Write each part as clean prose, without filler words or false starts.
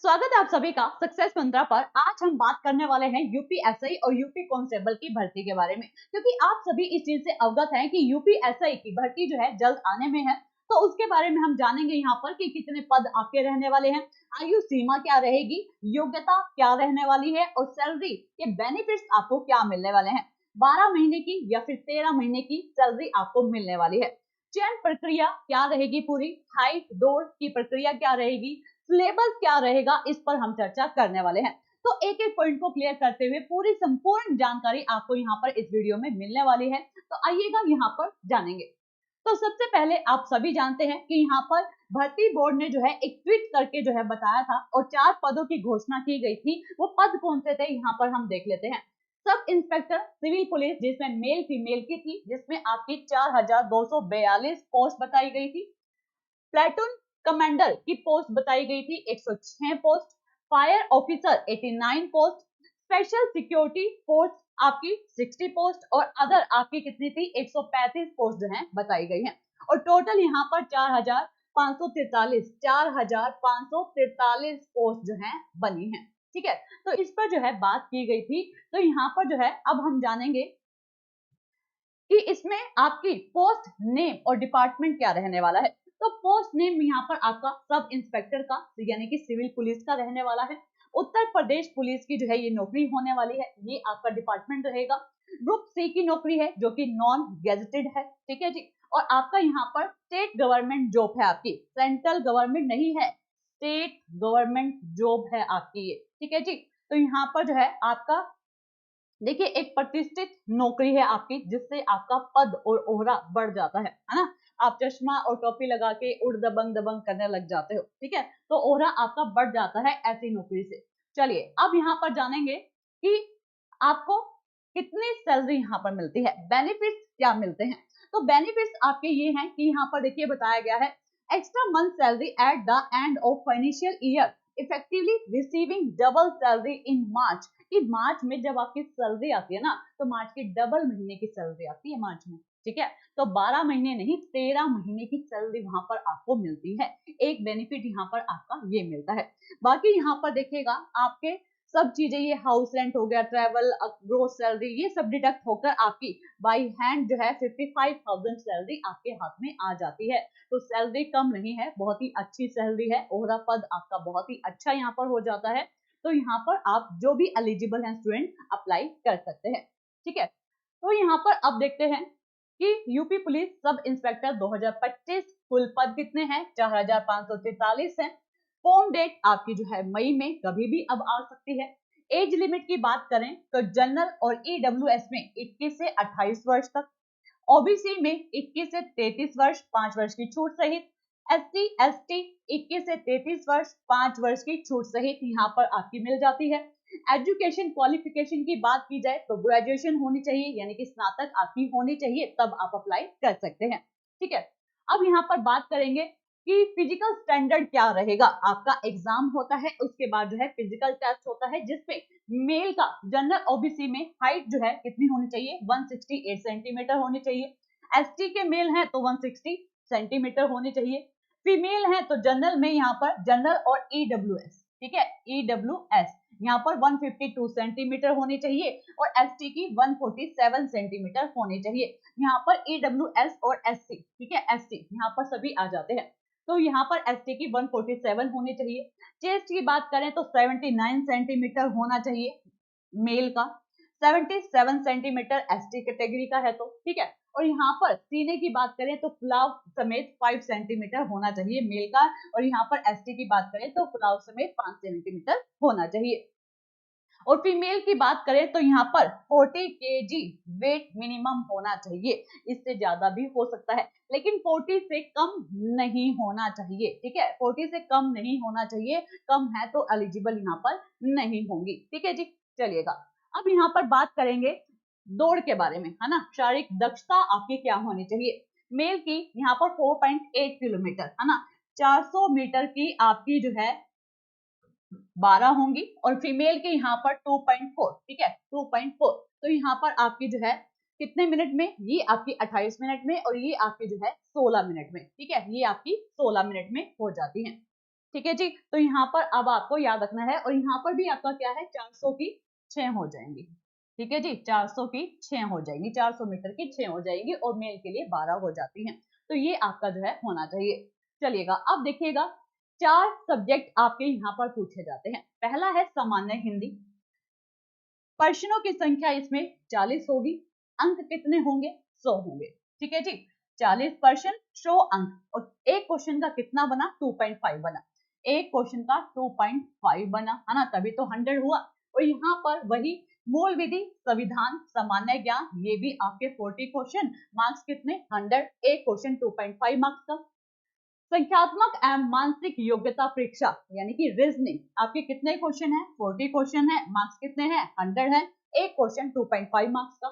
स्वागत है आप सभी का सक्सेस मंत्रा पर। आज हम बात करने वाले हैं यूपीएसआई और यूपी कांस्टेबल की भर्ती के बारे में, क्योंकि आप सभी इस चीज से अवगत हैं कि यूपीएसआई की भर्ती जो है जल्द आने में है। तो उसके बारे में हम जानेंगे यहाँ पर कि कितने पद आपके रहने वाले हैं, आयु सीमा क्या रहेगी, योग्यता क्या रहने वाली है और सैलरी के बेनिफिट्स आपको क्या मिलने वाले हैं। 12 महीने की या फिर 13 महीने की सैलरी आपको मिलने वाली है। चयन प्रक्रिया क्या रहेगी, पूरी हाइट दौड़ की प्रक्रिया क्या रहेगी, सिलेबस क्या रहेगा, इस पर हम चर्चा करने वाले हैं। तो एक एक पॉइंट को क्लियर करते हुए पूरी संपूर्ण जानकारी आपको यहाँ पर इस वीडियो में मिलने वाली है। तो आइएगा यहाँ पर जानेंगे। तो सबसे पहले आप सभी जानते हैं कि यहाँ पर भर्ती बोर्ड ने जो है एक ट्वीट करके जो है बताया था और 4 पदों की घोषणा की गई थी। वो पद कौन से थे यहाँ पर हम देख लेते हैं। सब इंस्पेक्टर सिविल पुलिस, जिसमें मेल फीमेल की थी, जिसमें आपकी 4242 पोस्ट बताई गई थी। प्लेटून कमांडर की पोस्ट बताई गई थी 106 post. Fire officer 89 post. Special security force आपकी 60 पोस्ट और अदर आपकी कितनी थी 135 पोस्ट जो है बताई गई हैं। और टोटल यहाँ पर 4543 पोस्ट जो है बनी है। ठीक है, तो इस पर जो है बात की गई थी। तो यहाँ पर जो है अब हम जानेंगे कि इसमें आपकी पोस्ट नेम और डिपार्टमेंट क्या रहने वाला है। तो पोस्ट नेम यहाँ पर आपका सब इंस्पेक्टर का यानी कि सिविल पुलिस का रहने वाला है। उत्तर प्रदेश पुलिस की जो है ये नौकरी होने वाली है, ये आपका डिपार्टमेंट रहेगा। ग्रुप सी की नौकरी है जो कि नॉन गेजेटेड है। ठीक है जी। और आपका यहाँ पर स्टेट गवर्नमेंट जॉब है, आपकी सेंट्रल गवर्नमेंट नहीं है, स्टेट गवर्नमेंट जॉब है आपकी ये। ठीक है जी। तो यहाँ पर जो है आपका देखिए एक प्रतिष्ठित नौकरी है आपकी, जिससे आपका पद और ओहरा बढ़ जाता है ना। आप चश्मा और टोपी लगा के उड़ दबंग दबंग करने लग जाते हो। ठीक है, तो ओहरा आपका बढ़ जाता है ऐसी नौकरी से। चलिए अब यहाँ पर जानेंगे कि आपको कितनी सैलरी यहाँ पर मिलती है, बेनिफिट्स क्या मिलते हैं। तो बेनिफिट्स आपके ये हैं कि यहाँ पर देखिए बताया गया है extra month salary at the end of financial year, effectively receiving double salary in March. कि मार्च में जब आपकी सैलरी आती है ना, तो मार्च की डबल महीने की सैलरी आती है मार्च में। ठीक है, तो 12 महीने नहीं 13 महीने की सैलरी वहां पर आपको मिलती है। एक बेनिफिट यहाँ पर आपका ये मिलता है। बाकी यहाँ पर देखिएगा आपके सब चीजें, ये हाउस रेंट हो गया, ट्रेवल, ग्रोस सैलरी, ये सब डिडक्ट होकर आपकी बाई हैंड जो है 55,000 सैलरी आपके हाथ में आ जाती है। तो सैलरी कम नहीं है, बहुत ही अच्छी सैलरी है। ओहरा पद आपका बहुत ही अच्छा यहाँ पर हो जाता है। तो यहाँ पर आप जो भी एलिजिबल हैं स्टूडेंट अप्लाई कर सकते हैं। ठीक है, तो यहाँ पर अब देखते हैं कि यूपी पुलिस सब इंस्पेक्टर 2025 कुल पद कितने हैं, 4543 हैं। फॉर्म डेट आपकी जो है मई में कभी भी अब आ सकती है। एज लिमिट की बात करें तो जनरल और ईडब्ल्यूएस में 21 से 28 वर्ष तक, ओबीसी में 21 से 33 वर्ष 5 वर्ष की छूट सहित, एससी एसटी 21 से 33 वर्ष 5 वर्ष की छूट सहित यहाँ पर आपकी मिल जाती है। एजुकेशन क्वालिफिकेशन की बात की जाए तो ग्रेजुएशन होनी चाहिए, यानी कि स्नातक आपकी होनी चाहिए, तब आप अप्लाई कर सकते हैं। ठीक है, अब यहाँ पर बात करेंगे कि फिजिकल स्टैंडर्ड क्या रहेगा। आपका एग्जाम होता है, उसके बाद जो है फिजिकल टेस्ट होता है, जिसपे मेल का जनरल ओबीसी में हाइट जो है कितनी होनी चाहिए, 168 सेंटीमीटर होनी चाहिए। एसटी के मेल हैं तो 160 सेंटीमीटर होनी चाहिए। फीमेल है तो जनरल में यहाँ पर जनरल और ईडब्ल्यूएस, ठीक है, ईडब्ल्यूएस यहाँ पर 152 सेंटीमीटर होनी चाहिए और एसटी की 147 सेंटीमीटर होनी चाहिए। यहाँ पर ईडब्ल्यूएस और एससी, ठीक है, एसटी यहाँ पर सभी आ जाते हैं। तो यहाँ पर एसटी की 147 होनी चाहिए। चेस्ट की बात करें तो 79 सेंटीमीटर होना चाहिए मेल का, 77 सेंटीमीटर एसटी कैटेगरी का है तो ठीक है। और यहाँ पर सीने की बात करें तो फुलाव समेत 5 सेंटीमीटर होना चाहिए मेल का, और यहाँ पर एसटी की बात करें तो फुलाव समेत 5 सेंटीमीटर होना चाहिए। और फीमेल की बात करें तो यहाँ पर 40 केजी वेट मिनिमम होना चाहिए, इससे ज्यादा भी हो सकता है लेकिन 40 से कम नहीं होना चाहिए। ठीक है, 40 से कम नहीं होना चाहिए, कम है तो एलिजिबल यहाँ पर नहीं होंगी। ठीक है जी, चलिएगा अब यहाँ पर बात करेंगे दौड़ के बारे में, है ना। शारीरिक दक्षता आपकी क्या होनी चाहिए। मेल की यहाँ पर 4.8 किलोमीटर, है ना, 400 मीटर की आपकी जो है 12 होंगी, और फीमेल के यहाँ पर 2.4, ठीक है, 2.4। तो यहाँ पर आपकी जो है कितने मिनट में, ये आपकी 28 मिनट में और ये आपकी जो है 16 मिनट में। ठीक है, ये आपकी 16 मिनट में हो जाती है। ठीक है जी। तो यहाँ पर अब आपको याद रखना है, और यहाँ पर भी आपका क्या है, 400 की 6 हो जाएंगी। ठीक है जी, 400 की 6 हो जाएंगी, 400 मीटर की 6 हो जाएंगी, और मेल के लिए 12 हो जाती हैं। तो ये आपका जो है होना चाहिए। चलिएगा, अब देखिएगा 4 सब्जेक्ट आपके यहाँ पर पूछे जाते हैं। पहला है सामान्य हिंदी। प्रश्नों की संख्या इसमें 40 होगी। अंक कितने होंगे, 100 होंगे। ठीक है जी, 40 प्रश्न, 100 अंक, और एक क्वेश्चन का कितना बना, 2.5 बना। एक क्वेश्चन का 2.5 बना, है ना, तभी तो 100 हुआ। और यहाँ पर वही मूल विधि, संविधान, सामान्य ज्ञान, ये भी आपके 40 क्वेश्चन, मार्क्स कितने, 100। एक क्वेश्चन 2.5 मार्क्स का। संख्यात्मक एवं मानसिक योग्यता परीक्षा यानी कि रीजनिंग, आपके कितने क्वेश्चन है, 40 क्वेश्चन है, मार्क्स कितने हैं, 100 है। एक क्वेश्चन 2.5 मार्क्स का।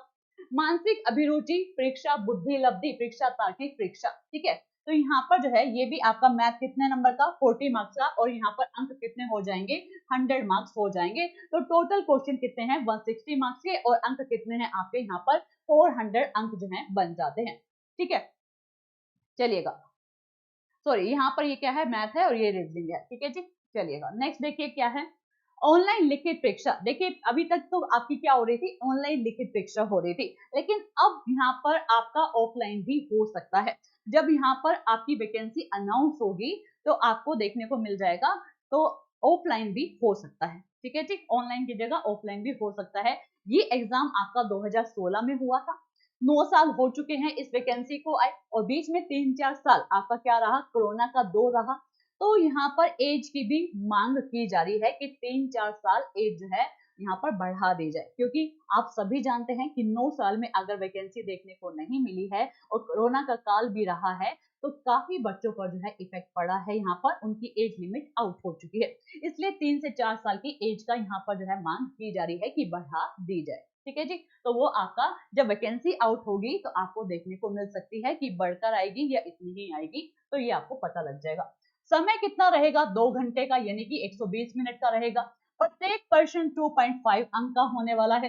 मानसिक अभिरुचि परीक्षा, बुद्धि लब्धि परीक्षा, तार्किक परीक्षा। ठीक है, तो यहाँ पर जो है ये भी आपका मैथ कितने नंबर का, 40 मार्क्स का, और यहाँ पर अंक कितने हो जाएंगे, 100 मार्क्स हो जाएंगे। तो टोटल क्वेश्चन कितने हैं, 160 मार्क्स के, और अंक कितने हैं आपके यहाँ पर, 400 अंक जो है बन जाते हैं। ठीक है, चलिएगा, सॉरी यहाँ पर ये क्या है, मैथ है, और ये रीजनिंग है। ठीक है जी, चलिएगा नेक्स्ट देखिए क्या है, ऑनलाइन लिखित परीक्षा। देखिए अभी तक तो आपकी क्या हो रही थी, ऑनलाइन लिखित परीक्षा हो रही थी, लेकिन अब यहाँ पर आपका ऑफलाइन भी हो सकता है। जब यहाँ पर आपकी वैकेंसी अनाउंस होगी तो आपको देखने को मिल जाएगा, तो ऑफलाइन भी हो सकता है। ठीक है जी, ऑनलाइन की जगह ऑफलाइन भी हो सकता है। ये एग्जाम आपका 2016 में हुआ था, 9 साल हो चुके हैं इस वैकेंसी को आए, और बीच में 3-4 साल आपका क्या रहा, कोरोना का दौर रहा। तो यहाँ पर एज की भी मांग की जा रही है कि 3-4 साल एज जो है यहाँ पर बढ़ा दी जाए, क्योंकि आप सभी जानते हैं कि 9 साल में अगर वैकेंसी देखने को नहीं मिली है और कोरोना का काल भी रहा है, तो काफी बच्चों पर जो है इफेक्ट पड़ा है, यहाँ पर उनकी एज लिमिट आउट हो चुकी है। इसलिए 3 से 4 साल की एज का यहाँ पर जो है मांग की जा रही है कि बढ़ा दी जाए। ठीक है जी, तो वो आपका जब वैकेंसी आउट होगी तो आपको देखने को मिल सकती है कि बढ़कर आएगी या इतनी ही आएगी, तो ये आपको पता लग जाएगा। समय कितना रहेगा, 2 घंटे का, यानी कि 120 मिनट का रहेगा। प्रत्येक पर्सन 2.5 अंक का होने वाला है।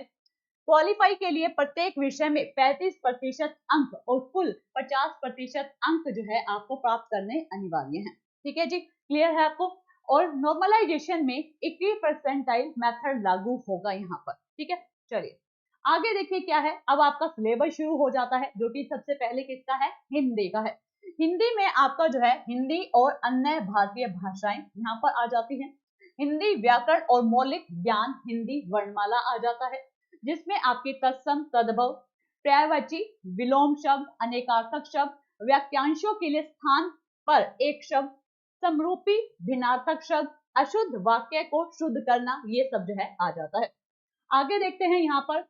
क्वालिफाई के लिए प्रत्येक विषय में 35% अंक और कुल 50% अंक जो है आपको प्राप्त करने अनिवार्य हैं। ठीक है जी, क्लियर है आपको। और नॉर्मलाइजेशन में 21 परसेंटाइल मेथड लागू होगा यहाँ पर। ठीक है, चलिए आगे देखिए क्या है। अब आपका सिलेबस शुरू हो जाता है, जो कि सबसे पहले किसका है, हिंदी का है। हिंदी में आपका जो है हिंदी और अन्य भारतीय भाषाएं यहाँ पर आ जाती हैं। हिंदी व्याकरण और मौलिक ज्ञान, हिंदी वर्णमाला आ जाता है, जिसमें आपके तत्सम, तद्भव, पर्यायवाची, विलोम शब्द, अनेकार्थक शब्द, वाक्यांशों के लिए स्थान पर एक शब्द, समरूपी, भिन्नार्थक शब्द, अशुद्ध वाक्य को शुद्ध करना, ये सब जो है आ जाता है। आगे देखते हैं यहाँ पर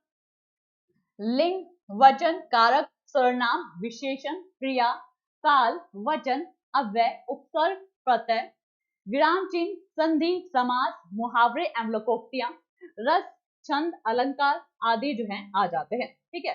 लिंग, वचन, कारक, सर्वनाम, विशेषण, क्रिया, काल, वचन, अव्यय, उपसर्ग, प्रत्यय, विराम चिन्ह, संधि, समास, मुहावरे एवं लोकोक्तियां, रस, छंद, अलंकार आदि जो है आ जाते हैं। ठीक है,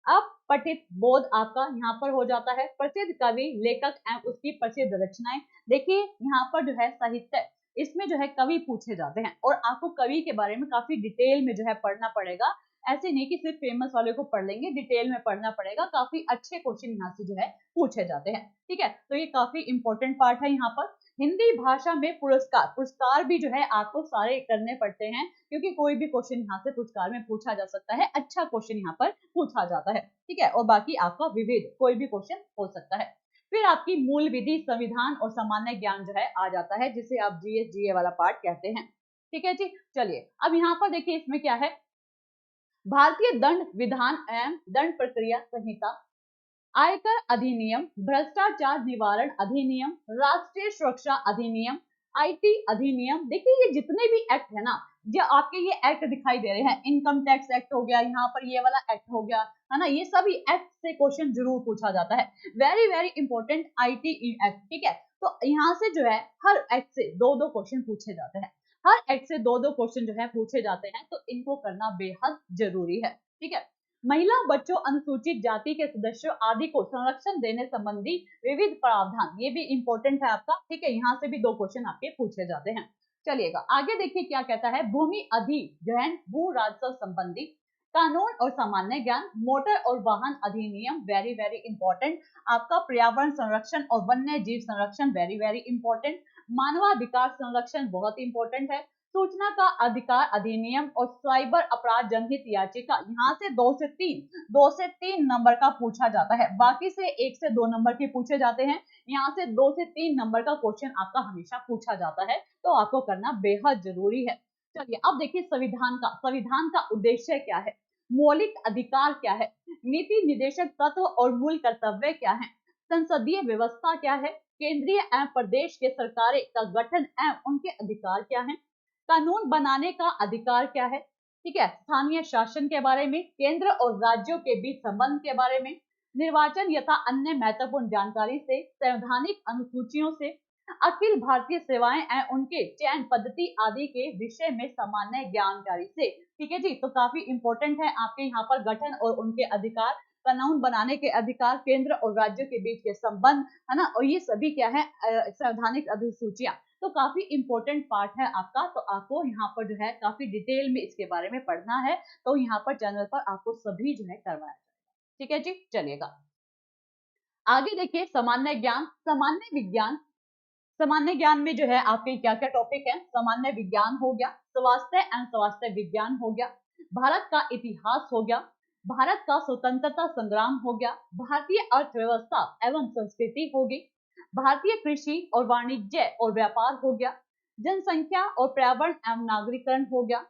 अब पठित बोध आपका यहाँ पर हो जाता है। प्रसिद्ध कवि, लेखक एवं उसकी प्रसिद्ध रचनाएं। देखिए यहाँ पर जो है साहित्य, इसमें जो है कवि पूछे जाते हैं, और आपको कवि के बारे में काफी डिटेल में जो है पढ़ना पड़ेगा। ऐसे नहीं कि सिर्फ फेमस वाले को पढ़ लेंगे, डिटेल में पढ़ना पड़ेगा। काफी अच्छे क्वेश्चन यहाँ से जो है पूछे जाते हैं। ठीक है, तो ये काफी इंपॉर्टेंट पार्ट है यहाँ पर। हिंदी भाषा में पुरस्कार, पुरस्कार भी जो है आपको सारे करने पड़ते हैं, क्योंकि कोई भी क्वेश्चन यहाँ से पुरस्कार में पूछा जा सकता है, अच्छा क्वेश्चन यहाँ पर पूछा जाता है। ठीक है, और बाकी आपका विविध कोई भी क्वेश्चन हो सकता है। फिर आपकी मूल विधि, संविधान और सामान्य ज्ञान जो है आ जाता है, जिसे आप जीएस जीए वाला पार्ट कहते हैं। ठीक है जी, चलिए अब यहाँ पर देखिए इसमें क्या है, भारतीय दंड विधान एवं दंड प्रक्रिया संहिता, आयकर अधिनियम, भ्रष्टाचार निवारण अधिनियम, राष्ट्रीय सुरक्षा अधिनियम, आईटी अधिनियम। देखिए ये जितने भी एक्ट है ना, जो आपके ये एक्ट दिखाई दे रहे हैं, इनकम टैक्स एक्ट हो गया, यहाँ पर ये वाला एक्ट हो गया, है ना, ये सभी एक्ट से क्वेश्चन जरूर पूछा जाता है। Very very important IT act. ठीक है, तो यहाँ से जो है हर एक्ट से 2-2 क्वेश्चन पूछे जाते हैं, हर एक्ट से 2-2 क्वेश्चन जो है पूछे जाते हैं, तो इनको करना बेहद जरूरी है। ठीक है, महिला, बच्चों, अनुसूचित जाति के सदस्यों आदि को संरक्षण देने संबंधी विविध प्रावधान, ये भी इंपॉर्टेंट है आपका। ठीक है, यहाँ से भी 2 क्वेश्चन आपके पूछे जाते हैं। चलिएगा आगे देखिए क्या कहता है, भूमि अधिग्रहण, भू राजस्व संबंधी कानून और सामान्य ज्ञान, मोटर और वाहन अधिनियम, वेरी वेरी इंपॉर्टेंट आपका, पर्यावरण संरक्षण और वन्य जीव संरक्षण, वेरी वेरी इंपॉर्टेंट मानवाधिकार संरक्षण बहुत इंपॉर्टेंट है, सूचना का अधिकार अधिनियम और साइबर अपराध जनहित याचिका, यहाँ से 2 से 3 नंबर का पूछा जाता है, बाकी से 1 से 2 नंबर के पूछे जाते हैं, यहाँ से 2 से 3 नंबर का क्वेश्चन आपका हमेशा पूछा जाता है, तो आपको करना बेहद जरूरी है। चलिए अब देखिए संविधान का उद्देश्य क्या है, मौलिक अधिकार क्या है, नीति निर्देशक तत्व और मूल कर्तव्य क्या है, संसदीय व्यवस्था क्या है, केंद्रीय एवं प्रदेश के सरकारें का गठन एवं उनके अधिकार क्या है, कानून बनाने का अधिकार क्या है, ठीक है, स्थानीय शासन के बारे में, केंद्र और राज्यों के बीच संबंध के बारे में, निर्वाचन यथा अन्य महत्वपूर्ण जानकारी से, संवैधानिक अनुसूचियों से, अखिल भारतीय सेवाएं एवं उनके चयन पद्धति आदि के विषय में सामान्य जानकारी से। ठीक है जी, तो काफी इंपॉर्टेंट है आपके यहाँ पर गठन और उनके अधिकार, कानून बनाने के अधिकार, केंद्र और राज्यों के बीच के संबंध, है ना, और ये सभी क्या है संवैधानिक अधिसूचियां, तो काफी इंपॉर्टेंट पार्ट है आपका, तो आपको यहाँ पर जो है काफी डिटेल में इसके बारे में पढ़ना है, तो यहाँ पर चैनल पर आपको सभी जो है करवाया जाएगा। ठीक है जी, चलिएगा आगे देखिए सामान्य ज्ञान, सामान्य विज्ञान। सामान्य ज्ञान में जो है आपके क्या क्या टॉपिक है, सामान्य विज्ञान हो गया, स्वास्थ्य एवं स्वास्थ्य विज्ञान हो गया, भारत का इतिहास हो गया, भारत का स्वतंत्रता संग्राम हो गया, भारतीय अर्थव्यवस्था एवं संस्कृति होगी, भारतीय कृषि और वाणिज्य और व्यापार हो गया, जनसंख्या और पर्यावरण एवं नागरिकरण हो गया,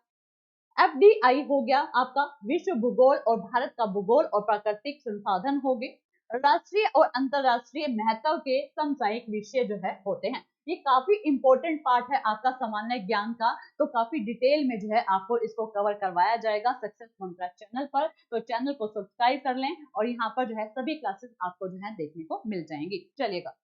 एफडीआई हो गया आपका, विश्व भूगोल और भारत का भूगोल और प्राकृतिक संसाधन हो गए, राष्ट्रीय और अंतरराष्ट्रीय महत्व के समसामयिक विषय जो है होते हैं। ये काफी इंपॉर्टेंट पार्ट है आपका सामान्य ज्ञान का, तो काफी डिटेल में जो है आपको इसको कवर करवाया जाएगा सक्सेस मंत्रा चैनल पर, तो चैनल को सब्सक्राइब कर लें और यहाँ पर जो है सभी क्लासेस आपको जो है देखने को मिल जाएंगी। चलिएगा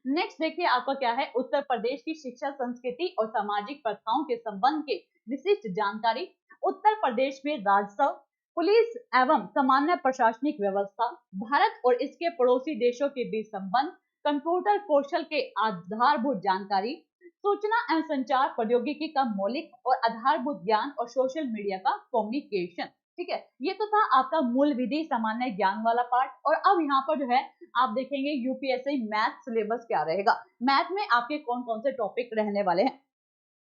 नेक्स्ट देखिए आपका क्या है, उत्तर प्रदेश की शिक्षा संस्कृति और सामाजिक प्रथाओं के संबंध के विशिष्ट जानकारी, उत्तर प्रदेश में राजस्व, पुलिस एवं सामान्य प्रशासनिक व्यवस्था, भारत और इसके पड़ोसी देशों के बीच संबंध, कंप्यूटर कौशल के आधारभूत जानकारी, सूचना एवं संचार प्रौद्योगिकी का मौलिक और आधारभूत ज्ञान और सोशल मीडिया का कम्युनिकेशन। ठीक है, ये तो था आपका मूल विधि सामान्य ज्ञान वाला पार्ट। और अब यहाँ पर जो है आप देखेंगे यूपीएससी मैथ सिलेबस क्या रहेगा, मैथ में आपके कौन कौन से टॉपिक रहने वाले हैं।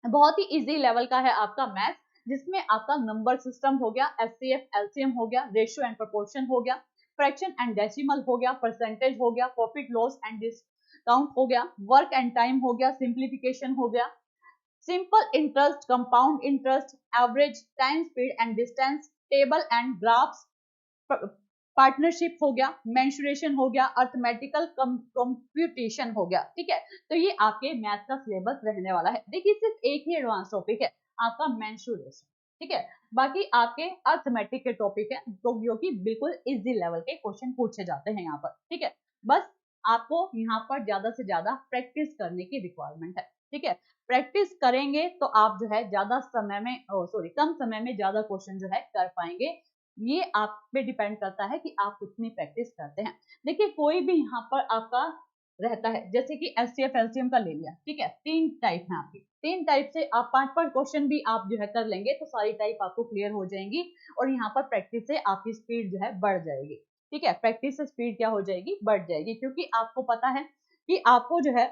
बहुत ही इजी लेवल का है आपका मैथ, जिसमें आपका नंबर सिस्टम हो गया, एचसीएफ एलसीएम हो गया, रेशियो एंड प्रोपोर्शन हो गया, फ्रैक्शन एंड डेसिमल हो गया, परसेंटेज हो गया, प्रॉफिट लॉस एंड डिस्काउंट हो गया, वर्क एंड टाइम हो गया, सिंप्लीफिकेशन हो गया, simple interest, compound interest, average, time speed and distance, table and graphs, partnership हो गया, मेंसुरेशन हो गया, अर्थमेटिकल कंप्यूटेशन हो गया। ठीक है, तो ये आपके मैथ का सिलेबस रहने वाला है। देखिए सिर्फ एक ही एडवांस टॉपिक है आपका मेंसुरेशन, ठीक है, बाकी आपके अर्थमेटिक के टॉपिक है तो जो कि बिल्कुल इजी लेवल के क्वेश्चन पूछे जाते हैं यहाँ पर। ठीक है, बस आपको यहाँ पर ज्यादा से ज्यादा प्रैक्टिस करने की रिक्वायरमेंट है। ठीक है, प्रैक्टिस करेंगे तो आप जो है ज्यादा समय में कम समय में ज्यादा क्वेश्चन जो है कर पाएंगे। ये आप पे डिपेंड करता है कि आप कितनी प्रैक्टिस करते हैं। देखिए कोई भी यहाँ पर आपका रहता है, जैसे कि एचसीएफ एलसीएम का ले लिया, ठीक है, 3 टाइप है आपकी, 3 टाइप से आप 5 क्वेश्चन भी आप जो है कर लेंगे तो सारी टाइप आपको क्लियर हो जाएंगी और यहाँ पर प्रैक्टिस से आपकी स्पीड जो है बढ़ जाएगी। ठीक है, प्रैक्टिस से स्पीड क्या हो जाएगी, बढ़ जाएगी, क्योंकि आपको पता है कि आपको जो है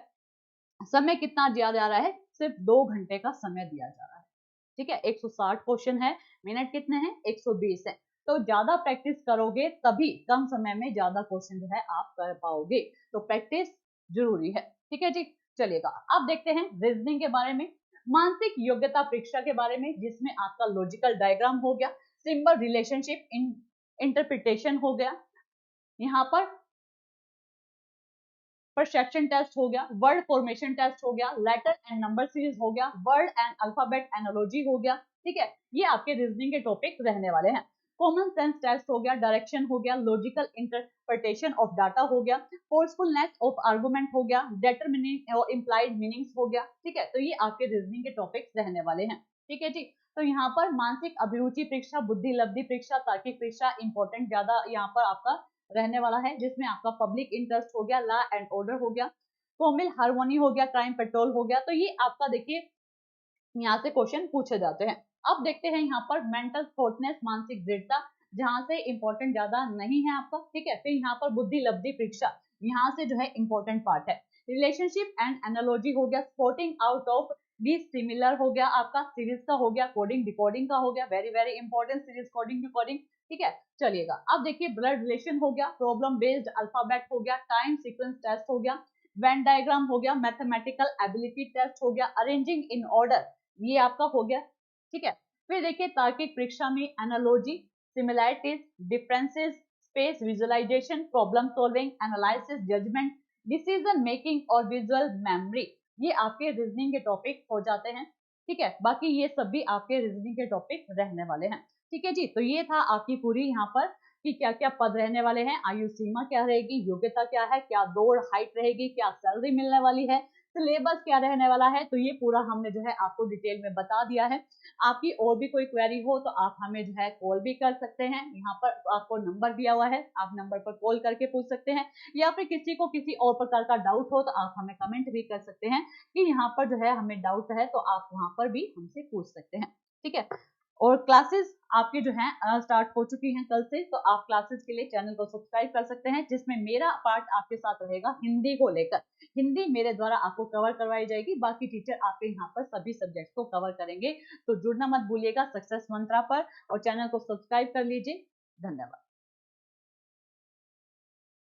समय कितना दिया जा रहा है, सिर्फ 2 घंटे का समय दिया जा रहा है। ठीक है, 160 क्वेश्चन है, मिनट कितने हैं, 120 है, तो ज्यादा प्रैक्टिस करोगे तभी कम समय में ज्यादा क्वेश्चन जो है आप कर पाओगे, तो प्रैक्टिस जरूरी है। ठीक है जी, चलिएगा अब देखते हैं रीजनिंग के बारे में, मानसिक योग्यता परीक्षा के बारे में, जिसमें आपका लॉजिकल डायग्राम हो गया, सिंबल रिलेशनशिप इंटरप्रिटेशन हो गया, यहाँ पर परसेप्शन टेस्ट हो गया, वर्ड फॉर्मेशन टेस्ट हो गया, लेटर एंड नंबर सीरीज हो गया, वर्ड एंड अल्फाबेट एनालॉजी हो गया। ठीक है, ये आपके रीजनिंग के टॉपिक रहने वाले हैं। कॉमन सेंस टेस्ट हो गया, डायरेक्शन हो गया, लॉजिकल इंटरप्रिटेशन ऑफ डाटा हो गया, फोर्सफुलनेस ऑफ आर्गुमेंट हो गया, डिटरमिनिंग और इंप्लाइड मीनिंग्स हो गया। ठीक है, तो ये आपके रीजनिंग के टॉपिक्स रहने वाले हैं। ठीक है जी, तो यहाँ पर मानसिक अभिरुचि परीक्षा, बुद्धि लब्धि परीक्षा, तार्किक परीक्षा इंपॉर्टेंट ज्यादा यहाँ पर आपका रहने वाला है, जिसमें आपका पब्लिक इंटरेस्ट हो गया, लॉ एंड ऑर्डर हो गया, कोमिल हार्मोनी हो गया, क्राइम पेट्रोल हो गया। तो ये आपका देखिए यहाँ से क्वेश्चन पूछे जाते हैं। अब देखते हैं यहाँ पर मेंटल थॉटनेस, मानसिक दृढ़ता, जहां से इंपॉर्टेंट ज्यादा नहीं है आपका। ठीक है, फिर यहाँ पर बुद्धि लब्धि परीक्षा, यहाँ से जो है इंपॉर्टेंट पार्ट है। रिलेशनशिप एंड एनालॉजी हो गया, स्पॉटिंग आउट ऑफ डिसिमिलर हो गया, आपका सीरीज का हो गया, कोडिंग डिकोडिंग का हो गया, very very important series coding decoding, ठीक है। चलिएगा अब देखिए ब्लड रिलेशन हो गया, प्रॉब्लम बेस्ड अल्फाबेट हो गया, टाइम सीक्वेंस टेस्ट हो गया, वेन डायग्राम हो गया, मैथमेटिकल एबिलिटी टेस्ट हो गया, अरेंजिंग इन ऑर्डर ये आपका हो गया, ठीक है। फिर देखिए तार्किक परीक्षा में analogy, similarities, differences, space visualisation, problem solving, analysis, judgement, decision making और विजुअल मेमोरी, ये आपके रीजनिंग के टॉपिक हो जाते हैं, ठीक है। बाकी ये सब भी आपके रीजनिंग के टॉपिक रहने वाले हैं, ठीक है जी। तो ये था आपकी पूरी यहाँ पर कि क्या क्या पद रहने वाले हैं, आयु सीमा क्या रहेगी, योग्यता क्या है, क्या दौड़ हाइट रहेगी, क्या सैलरी मिलने वाली है, सिलेबस क्या रहने वाला है, तो ये पूरा हमने जो है आपको डिटेल में बता दिया है। आपकी और भी कोई क्वेरी हो तो आप हमें जो है कॉल भी कर सकते हैं, यहाँ पर आपको नंबर दिया हुआ है, आप नंबर पर कॉल करके पूछ सकते हैं, या फिर किसी को किसी और प्रकार का डाउट हो तो आप हमें कमेंट भी कर सकते हैं कि यहाँ पर जो है हमें डाउट है, तो आप वहां पर भी हमसे पूछ सकते हैं, ठीक है। और क्लासेस आपकी जो है स्टार्ट हो चुकी हैं कल से, तो आप क्लासेस के लिए चैनल को सब्सक्राइब कर सकते हैं, जिसमें मेरा पार्ट आपके साथ रहेगा हिंदी को लेकर, हिंदी मेरे द्वारा आपको कवर करवाई जाएगी, बाकी टीचर आपके यहाँ पर सभी सब्जेक्ट को कवर करेंगे। तो जुड़ना मत भूलिएगा सक्सेस मंत्रा पर, और चैनल को सब्सक्राइब कर लीजिए। धन्यवाद।